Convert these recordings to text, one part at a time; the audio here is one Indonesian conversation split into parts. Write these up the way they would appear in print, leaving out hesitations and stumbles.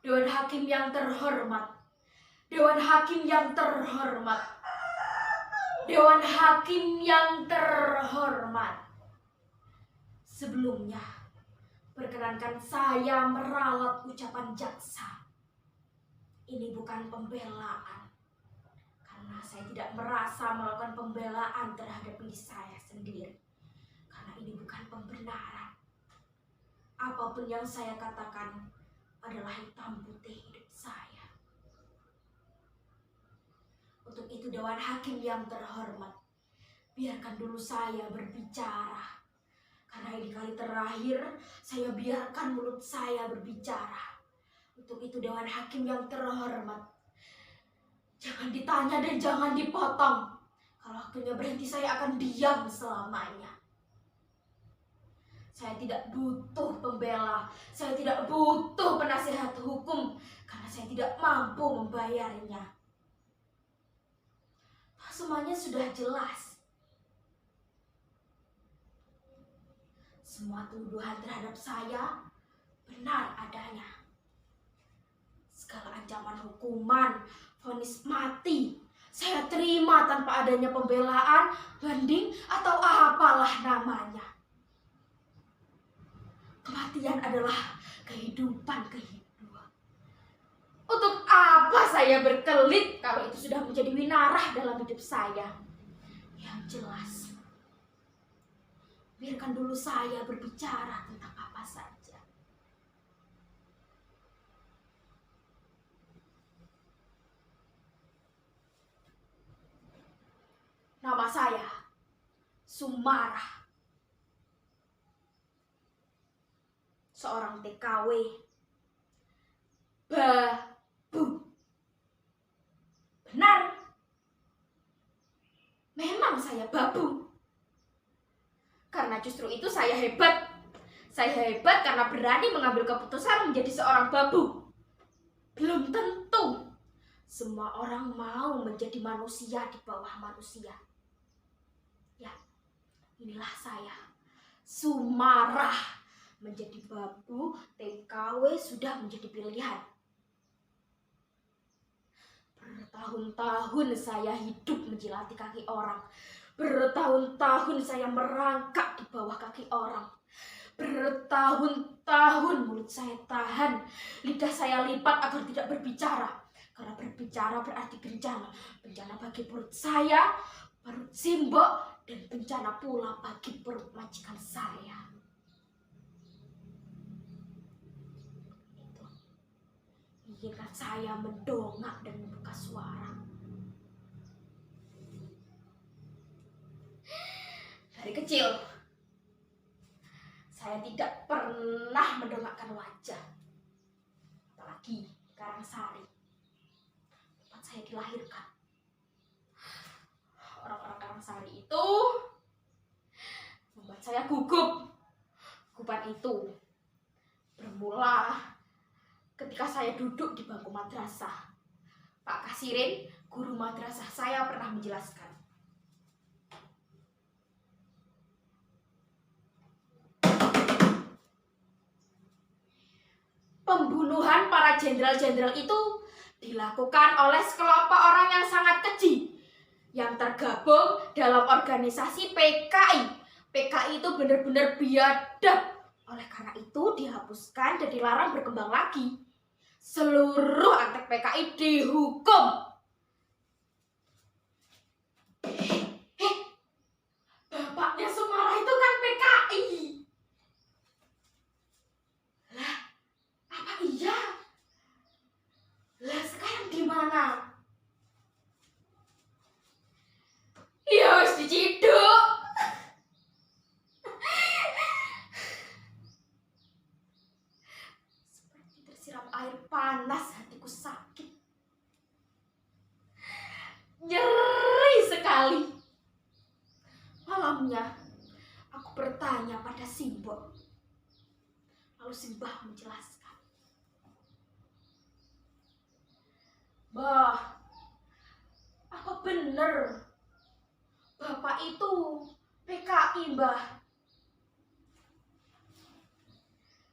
Dewan Hakim yang terhormat, Dewan Hakim yang terhormat, Dewan Hakim yang terhormat. Sebelumnya, perkenankan saya meralat ucapan jaksa. Ini bukan pembelaan, karena saya tidak merasa melakukan pembelaan terhadap diri saya sendiri. Karena ini bukan pembenaran. Apapun yang saya katakan adalah hitam putih hidup saya. Untuk itu Dewan Hakim yang terhormat, biarkan dulu saya berbicara. Karena ini kali terakhir saya biarkan mulut saya berbicara. Untuk itu Dewan Hakim yang terhormat, jangan ditanya dan jangan dipotong. Kalau waktunya berhenti saya akan diam selamanya. Saya tidak butuh pembela, saya tidak butuh penasihat hukum, karena saya tidak mampu membayarnya. Semuanya sudah jelas. Semua tuduhan terhadap saya benar adanya. Segala ancaman hukuman, vonis mati, saya terima tanpa adanya pembelaan, banding, atau apalah namanya. Kematian adalah kehidupan kedua. Untuk apa saya berkelit kalau itu sudah menjadi winarah dalam hidup saya? Yang jelas, biarkan dulu saya berbicara tentang apa saja. Nama saya Sumarah, seorang TKW babu. Benar, memang saya babu. Karena justru itu saya hebat. Saya hebat karena berani mengambil keputusan menjadi seorang babu. Belum tentu semua orang mau menjadi manusia di bawah manusia. Ya, inilah saya, Sumarah. Menjadi babu, TKW sudah menjadi pilihan. Bertahun-tahun saya hidup menjilati kaki orang. Bertahun-tahun saya merangkak di bawah kaki orang. Bertahun-tahun mulut saya tahan, lidah saya lipat agar tidak berbicara. Karena berbicara berarti bencana. Bencana bagi perut saya, perut Simbok, dan bencana pula bagi perut majikan saya. Izinkan saya mendongak dan membuka suara. Dari kecil, saya tidak pernah mendongakkan wajah. Apalagi di Karangsari, tempat saya dilahirkan. Orang-orang Karangsari itu membuat saya gugup. Gugupan itu bermula ketika saya duduk di bangku madrasah. Pak Kasirin, guru madrasah saya, pernah menjelaskan. Pembunuhan para jenderal-jenderal itu dilakukan oleh sekelompok orang yang sangat keji, yang tergabung dalam organisasi PKI. PKI itu benar-benar biadab. Oleh karena itu dihapuskan dan dilarang berkembang lagi. Seluruh antek PKI dihukum. Bapaknya Sumarah itu kan PKI. Lah, apa iya? Lah sekarang di mana? Ya harus diciduk. Seperti tersiram air panas, hatiku sakit. Nyeri sekali. Malamnya, aku bertanya pada Simbok. Lalu Simbah menjelaskan. Bah, apa benar Bapak itu PKI, Mbah?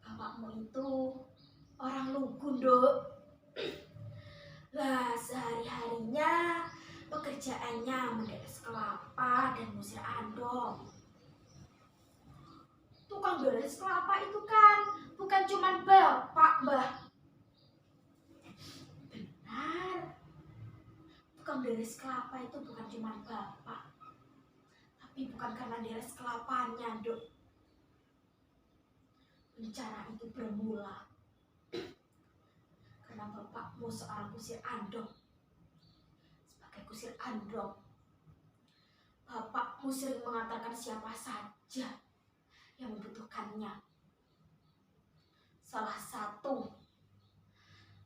Bapakmu itu orang yang lugu, Nduk. Lah, sehari-harinya pekerjaannya menderes kelapa dan ngusir andong. Tukang beres kelapa itu kan bukan cuma bapak, Mbah. Benar. Tukang beres kelapa itu bukan cuma bapak. Tapi bukan karena beres kelapanya, Nduk. Bicara itu bermula karena bapakmu seorang kusir andong. Sebagai kusir andong, bapakmu sering mengantarkan siapa saja yang membutuhkannya. Salah satu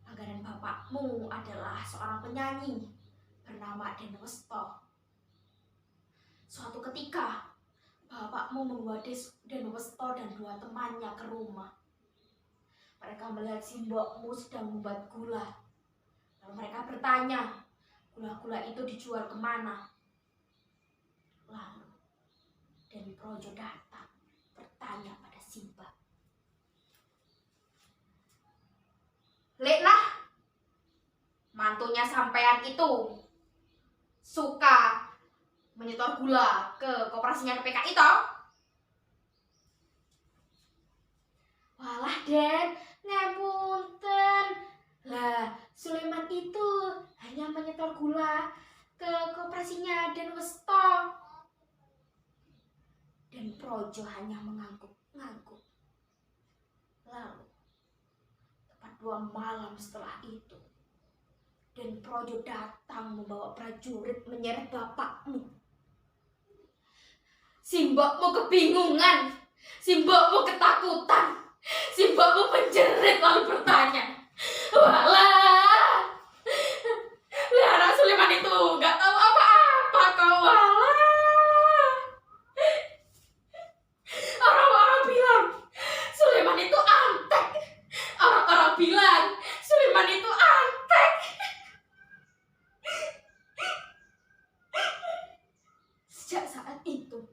langganan bapakmu adalah seorang penyanyi bernama Den Westo. Suatu ketika, bapakmu membawa Den Westo dan 2 temannya ke rumah. Mereka melihat si mbokmu sedang membuat gula. Lalu mereka bertanya, gula-gula itu dijual kemana? Lalu Den Projo datang bertanya pada Simbah. Leklah, mantunya sampean itu suka menyetor gula ke koperasinya PKI toh? Walah, Den, ngapunten. Lah, Sulaiman itu hanya menyetor gula ke koperasinya Den Westo. Den Projo hanya mengangguk-ngangguk. Lalu, tepat 2 malam setelah itu, Den Projo datang membawa prajurit menyeret bapakmu. Simbokmu kebingungan, simbokmu ketakutan, simbokmu menjerit lalu bertanya, walah, anak Sulaiman itu gak tahu apa-apa kau, walah. Orang-orang bilang Sulaiman itu antek. Orang-orang bilang Sulaiman itu antek. Sejak saat itu,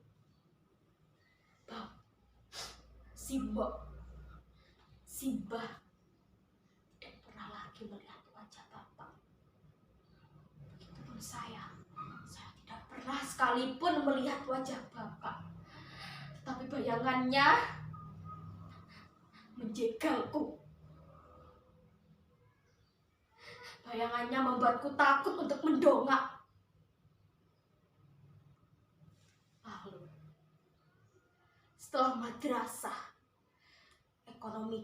Simbah tidak pernah lagi melihat wajah bapak. Begitupun saya tidak pernah sekalipun melihat wajah bapak. Tetapi bayangannya menjegalku. Bayangannya membuatku takut untuk mendongak. Lalu, setelah madrasah,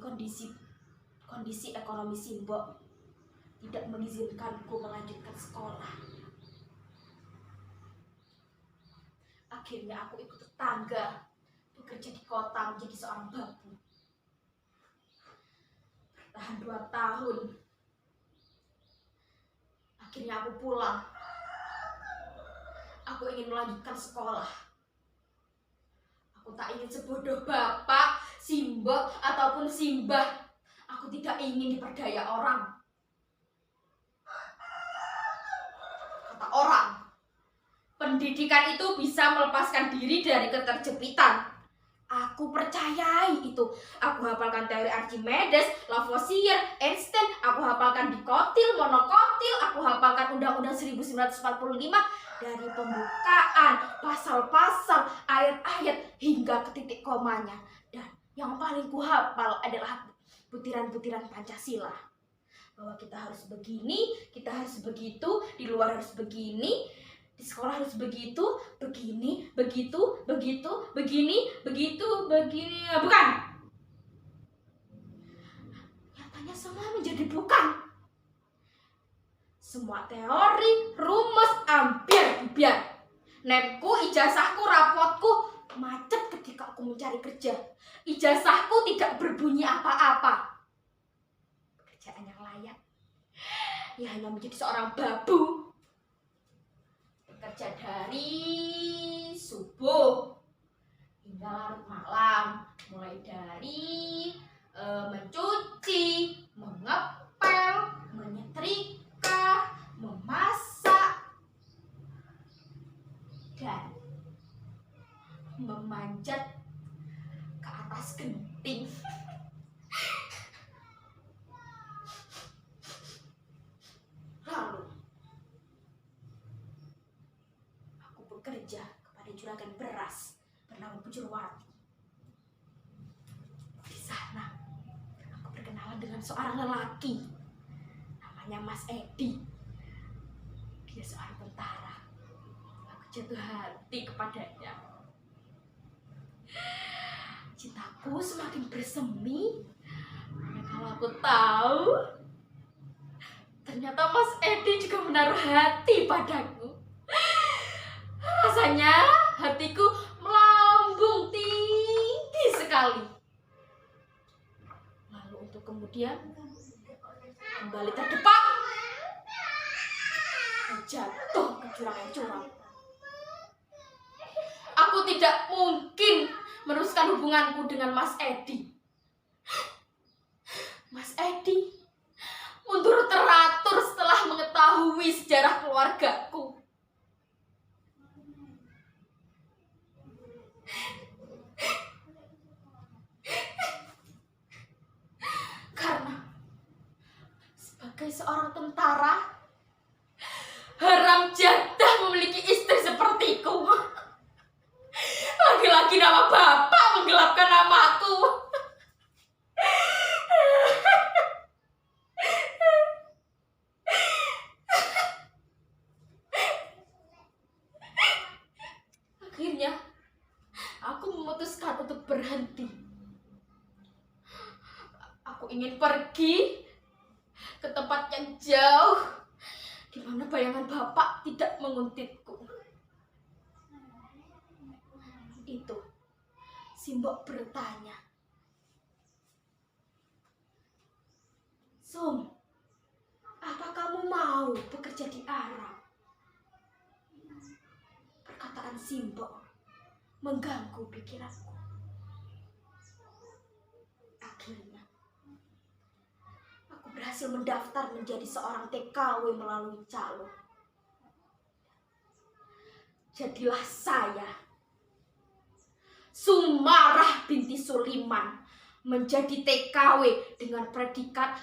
kondisi ekonomi Simbok tidak mengizinkanku melanjutkan sekolah. Akhirnya aku ikut tetangga bekerja di kota menjadi seorang babu. Bertahan 2 tahun. Akhirnya aku pulang. Aku ingin melanjutkan sekolah. Aku tak ingin sebodoh bapak, Simbok, ataupun Simbah. Aku tidak ingin diperdaya orang. Kata orang, pendidikan itu bisa melepaskan diri dari keterjepitan. Aku percayai itu. Aku hafalkan teori Archimedes, Lavoisier, Einstein. Aku hafalkan dikotil, monokotil. Aku hafalkan Undang-Undang 1945 dari pembukaan, pasal-pasal, ayat-ayat hingga ke titik komanya. Dan yang paling kuhafal adalah butiran-butiran Pancasila. Bahwa kita harus begini, kita harus begitu, di luar harus begini, di sekolah harus begitu, begini, begitu, begitu, begini, begitu, begini. Bukan. Nyatanya semua menjadi bukan. Semua teori, rumus, ambiar-biar. Nemku, ijazahku, rapotku macet ketika aku mencari kerja. Ijazahku tidak berbunyi apa-apa. Pekerjaan yang layak, ya hanya menjadi seorang babu. Bekerja dari subuh hingga larut malam. Mulai dari mencuci, mengepel, menyetrika, memasak, dan memanjat ke atas genting. seorang lelaki namanya Mas Edi. Dia seorang tentara. Aku jatuh hati kepadanya. Cintaku semakin bersemi kalau aku tahu ternyata Mas Edi juga menaruh hati padaku. Rasanya hatiku melambung tinggi sekali. Lalu untuk kemudian kembali terdepak dan jatuh ke jurang yang curam. Aku tidak mungkin meneruskan hubunganku dengan Mas Edi. Mas Edi mundur teratur setelah mengetahui sejarah keluargaku. Karena sebagai seorang tentara, haram jadah memiliki istri sepertiku. Lagi-lagi nama bapak menggelapkan namaku. Akhirnya, aku memutuskan untuk berhenti. Aku ingin pergi ke tempat yang jauh, di mana bayangan bapak tidak menguntitku. Itu, Simbok bertanya, "Sum, apa kamu mau bekerja di Arab?" Perkataan Simbok mengganggu pikiranku. Akhirnya, aku berhasil mendaftar menjadi seorang TKW melalui calo. Jadilah saya, Sumarah binti Suliman, menjadi TKW dengan predikat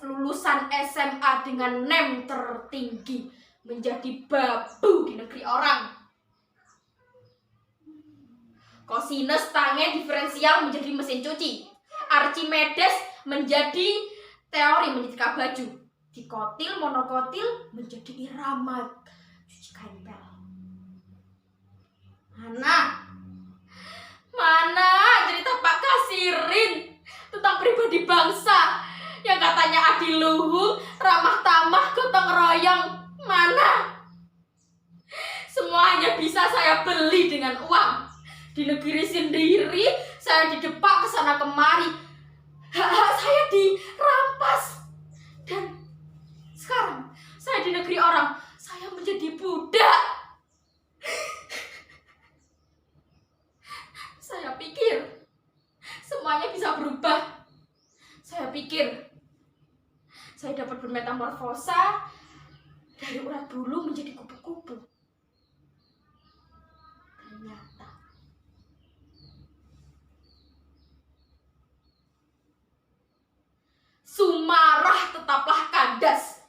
lulusan SMA dengan NEM tertinggi, menjadi babu di negeri orang. Kosinus tangen diferensial menjadi mesin cuci. Archimedes menjadi teori menyetrika baju. Dikotil monokotil menjadi irama cuci kain pel. Mana cerita Pak Kasirin tentang pribadi bangsa yang katanya adiluhung, ramah tamah, gotong royong? Mana? Semua hanya bisa saya beli dengan uang. Di negeri sendiri saya didepak ke sana kemari. Hak-hak saya dirampas. Dan sekarang saya di negeri orang, saya menjadi budak. Saya pikir semuanya bisa berubah. Saya pikir saya dapat bermetamorfosa dari urat bulu menjadi kupu-kupu. Ternyata Sumarah tetaplah kandas.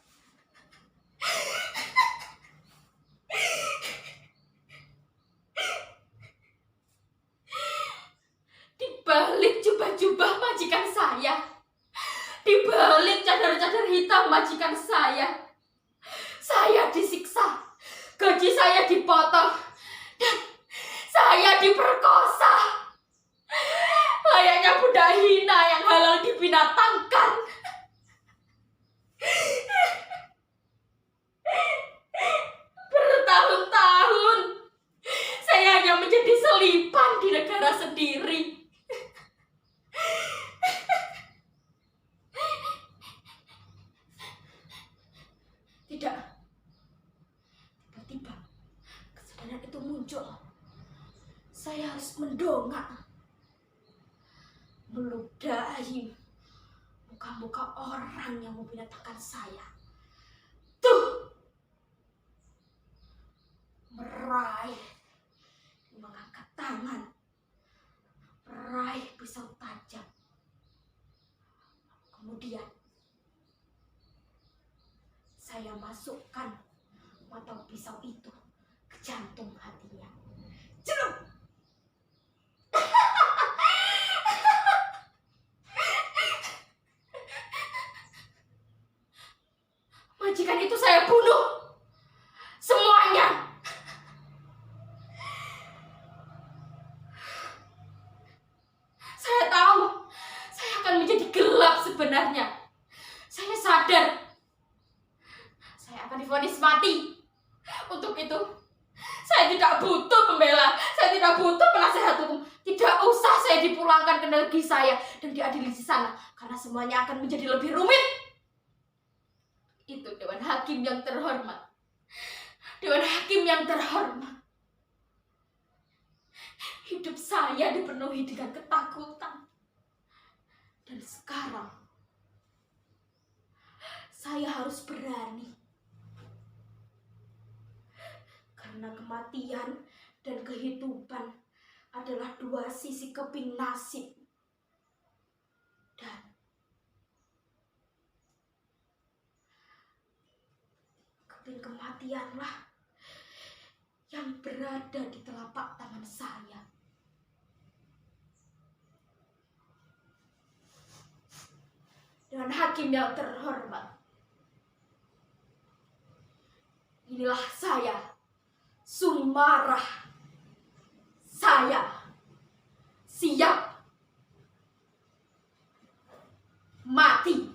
Di balik jubah-jubah majikan saya, di balik cadar-cadar hitam majikan saya disiksa, gaji saya dipotong, dan saya diperkosa. Layaknya budak hina yang halal dibinatangkan. Bertahun-tahun saya hanya menjadi selipan di negara sendiri. Tidak. Tiba-tiba kesadaran itu muncul. Saya harus mendongak, meludahi muka-muka orang yang membinatangkan saya. Tuh, meraih, mengangkat tangan, meraih pisau tajam. Kemudian saya masukkan mata pisau itu ke jantung hatinya. Jeluk! sebenarnya. Saya sadar saya akan divonis mati. Untuk itu, saya tidak butuh pembela, saya tidak butuh penasehat hukum. Tidak usah saya dipulangkan ke negeri saya dan diadili di sana, karena semuanya akan menjadi lebih rumit. Itu Dewan Hakim yang terhormat. Dewan Hakim yang terhormat. Hidup saya dipenuhi dengan ketakutan. Dan sekarang, saya harus berani. Karena kematian dan kehidupan adalah dua sisi keping nasib. Dan keping kematianlah yang berada di telapak tangan saya. Dewan Hakim yang terhormat, inilah saya, Sumarah. Saya siap mati.